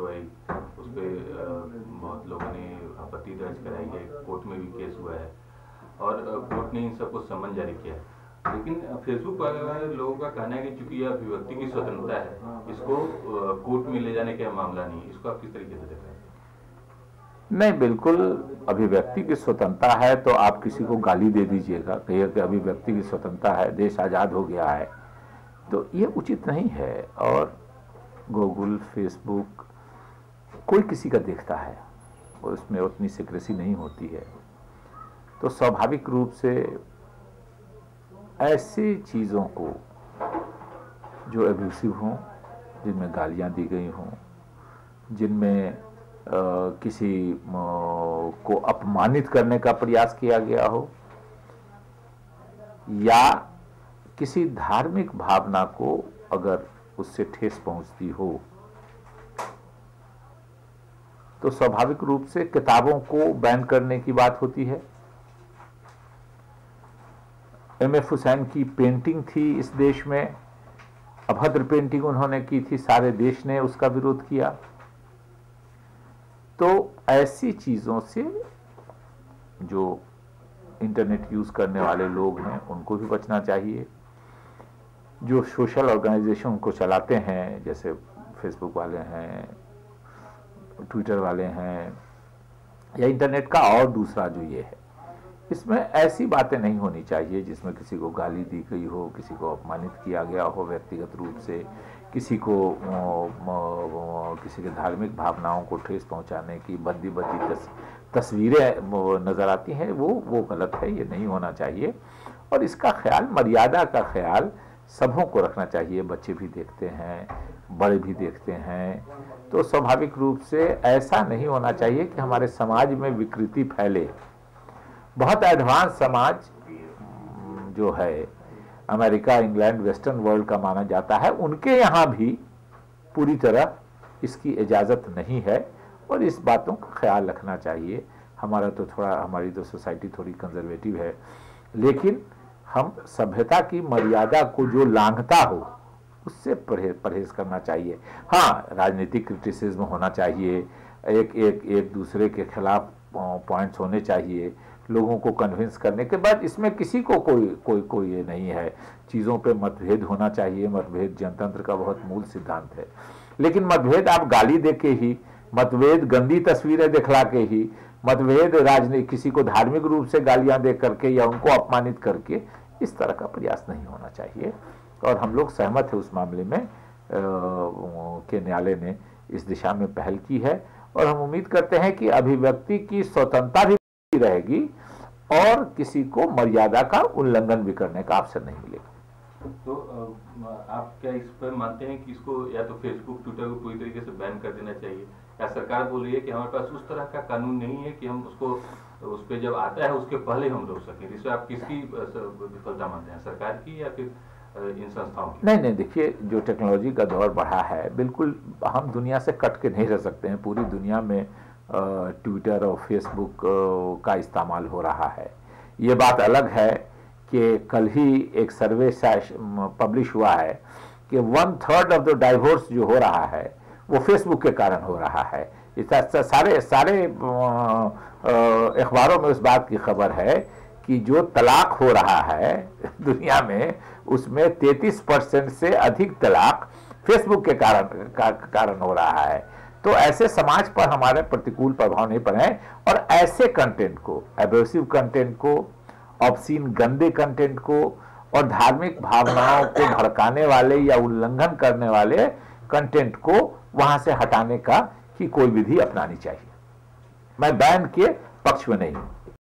Video आई, उस पर बहुत लोगों ने आपत्ति दर्ज कराई है, कोर्ट में भी केस हुआ है और कोर्ट ने इन सबको समन जारी किया है। लेकिन फेसबुक वाले लोगों का कहना है कि चूंकि यह अभिव्यक्ति की स्वतंत्रता है, इसको कोर्ट में ले जाने का मामला नहीं। इसको आप किस तरीके से देखते हैं? नहीं, बिल्कुल अभिव्यक्ति की स्वतंत्रता है तो आप किसी को गाली दे दीजिएगा, कहिए कि अभिव्यक्ति की स्वतंत्रता है, देश आज़ाद हो गया है, तो ये उचित नहीं है। और गूगल, फेसबुक कोई किसी का देखता है और उसमें उतनी सिक्रेसी नहीं होती है, तो स्वाभाविक रूप से ऐसी चीज़ों को जो एब्यूसिव हों, जिनमें गालियाँ दी गई हों, जिनमें किसी को अपमानित करने का प्रयास किया गया हो या किसी धार्मिक भावना को अगर उससे ठेस पहुंचती हो, तो स्वाभाविक रूप से किताबों को बैन करने की बात होती है। एम.एफ. हुसैन की पेंटिंग थी इस देश में, अभद्र पेंटिंग उन्होंने की थी, सारे देश ने उसका विरोध किया। तो ऐसी चीज़ों से जो इंटरनेट यूज़ करने वाले लोग हैं उनको भी बचना चाहिए। जो सोशल ऑर्गेनाइजेशन को चलाते हैं, जैसे फेसबुक वाले हैं, ट्विटर वाले हैं या इंटरनेट का और दूसरा जो ये है, इसमें ऐसी बातें नहीं होनी चाहिए जिसमें किसी को गाली दी गई हो, किसी को अपमानित किया गया हो व्यक्तिगत रूप से, किसी को किसी के धार्मिक भावनाओं को ठेस पहुंचाने की बद्दी तस्वीरें नज़र आती हैं, वो गलत है, ये नहीं होना चाहिए। और इसका ख्याल, मर्यादा का ख्याल सबों को रखना चाहिए। बच्चे भी देखते हैं, बड़े भी देखते हैं, तो स्वाभाविक रूप से ऐसा नहीं होना चाहिए कि हमारे समाज में विकृति फैले। बहुत एडवांस समाज जो है, अमेरिका, इंग्लैंड, वेस्टर्न वर्ल्ड का माना जाता है, उनके यहाँ भी पूरी तरह इसकी इजाज़त नहीं है और इस बातों का ख्याल रखना चाहिए। हमारी तो सोसाइटी थोड़ी कंजर्वेटिव है, लेकिन हम सभ्यता की मर्यादा को जो लांघता हो उससे परहेज करना चाहिए। हाँ, राजनीतिक क्रिटिसिज्म होना चाहिए, एक दूसरे के खिलाफ पॉइंट्स होने चाहिए, लोगों को कन्विंस करने के बाद। इसमें किसी को कोई ये नहीं है, चीज़ों पे मतभेद होना चाहिए, मतभेद जनतंत्र का बहुत मूल सिद्धांत है। लेकिन मतभेद आप गाली दे के ही, मतभेद गंदी तस्वीरें दिखला के ही, मतभेद राजनीति किसी को धार्मिक रूप से गालियां दे करके या उनको अपमानित करके, इस तरह का प्रयास नहीं होना चाहिए। और हम लोग सहमत है उस मामले में कि न्यायालय ने इस दिशा में पहल की है और हम उम्मीद करते हैं कि अभिव्यक्ति की स्वतंत्रता भी रहेगी और किसी को मर्यादा का उल्लंघन भी करने का अवसर नहीं मिलेगा। तो आप क्या इस पर मानते हैं कि इसको या तो फेसबुक, ट्विटर को पूरी तरीके से बैन कर देना चाहिए, या सरकार बोल रही है कि हमारे पास उस तरह का कानून नहीं है कि हम उसको उस पर जब आता है उसके पहले हम रोक सकें? इसमें आप किसकी विफलता मानते हैं, सरकार की या फिर इन संस्थाओं की? नहीं, देखिए, जो टेक्नोलॉजी का दौर बढ़ा है, बिल्कुल हम दुनिया से कट के नहीं रह सकते हैं। पूरी दुनिया में ट्विटर और फेसबुक का इस्तेमाल हो रहा है। ये बात अलग है कि कल ही एक सर्वे पब्लिश हुआ है कि 1/3 ऑफ द डाइवोर्स जो हो रहा है वो फेसबुक के कारण हो रहा है। सारे अखबारों में उस बात की खबर है कि जो तलाक हो रहा है दुनिया में, उसमें 33% से अधिक तलाक फेसबुक के कारण हो रहा है। तो ऐसे समाज पर हमारे प्रतिकूल प्रभाव नहीं पड़े और ऐसे कंटेंट को, एब्यूसिव कंटेंट को, ऑब्सीन गंदे कंटेंट को और धार्मिक भावनाओं को भड़काने वाले या उल्लंघन करने वाले कंटेंट को वहां से हटाने का की कोई विधि अपनानी चाहिए। मैं बैन के पक्ष में नहीं हूं।